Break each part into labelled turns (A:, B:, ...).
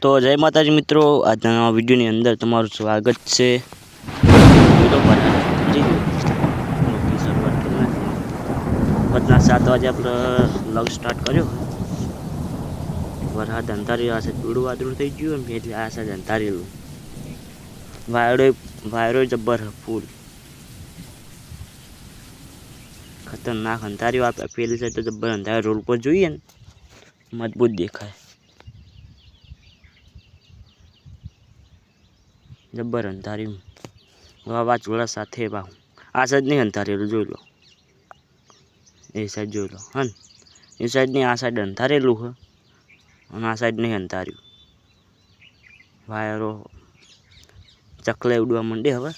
A: તો જય માતાજી મિત્રો, આજના વિડીયોની અંદર તમારું સ્વાગત છે। બપોરના 7 વાગે આપણે વ્લોગ સ્ટાર્ટ કર્યો। વરસાદ અંધારી આ છે, પીળું વાદળું થઈ ગયું ને એટલે આ છે અંધારેલું। વાયરો જબ્બર ફૂલ ખતરનાક અંધારી વાત પેલી સાઈડ તો જબ્બર અંધારે રોડ પર જોઈએ ને મજબૂત દેખાય। જબ્બર અંધારી વાવાઝોડા સાથે બા આ સાઈડ નહીં અંધારેલું જોઈ લો, એ સાઈડ જોઈ લો હા ને, એ સાઈડ નહીં આ સાઈડ અંધારેલું હ અને આ સાઈડ નહીં અંધાર્યું। વાયરો ચકલે ઉડવા માંડે હવે,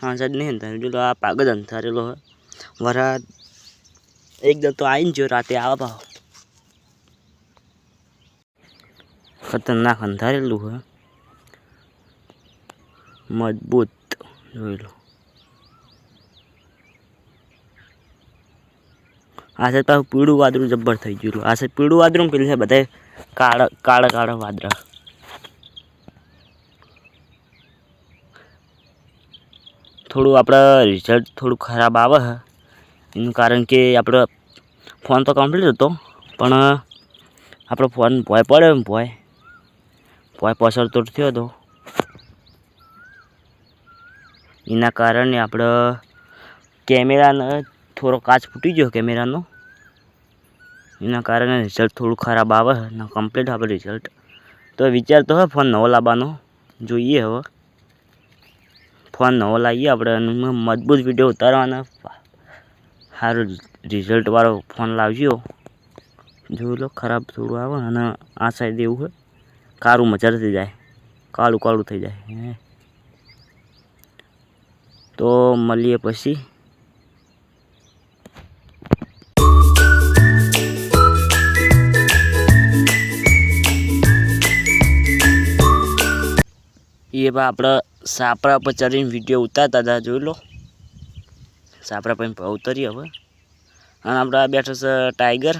A: હા સાઈડ નહીં અંધાર્યું જો આ પાગ જ અંધારેલો હ। વરસાદ એકદમ તો આવીને જો રાતે આવા ભાવ ખતરનાક અંધારેલું હ મજબૂત જોઈ લો। આ સાઈડ પાછું પીળું વાદળું જબ્બર થઈ ગયું। આ સાઈડ પીળું વાદળું પેલી છે બધા કાળા વાદળા। થોડું આપણે રિઝલ્ટ થોડું ખરાબ આવે છે એનું કારણ કે આપણો ફોન તો કમ્પ્લીટ હતો પણ આપણો ફોન ભોય પડ્યો ને ભોય પસરતો થયો હતો, એના કારણે આપણે કેમેરાનો થોડો કાચ ફૂટી ગયો કેમેરાનો, એના કારણે રિઝલ્ટ થોડું ખરાબ આવે ને કમ્પ્લીટ આવે રિઝલ્ટ। તો વિચાર તો હે ફોન નવો લાવવાનો, જોઈએ હવે ફોન નવો લાવીએ આપણે મજબૂત વિડીયો ઉતારવાના, સારું રિઝલ્ટ વાળો ફોન લાવજો। જોઈ લો ખરાબ થોડું આવે અને આ સાઈડ એવું હોય કાળું મચર થઈ જાય, કાળું થઈ જાય। તો મળીએ પછી। એ બા આપણે સાપરા પર ચડીને વિડીયો ઉતારતા હતા, જોઈ લો સાપરા પર ઉતરીએ હવે। અને આપણે બેઠો છે ટાઈગર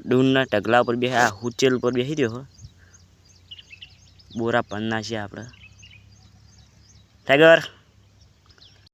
A: ડૂનના ઢગલા પર બેસી હુચેલ પર બેસી રહ્યો હો, બોરા પન્ના છે આપણે ટાઈગર।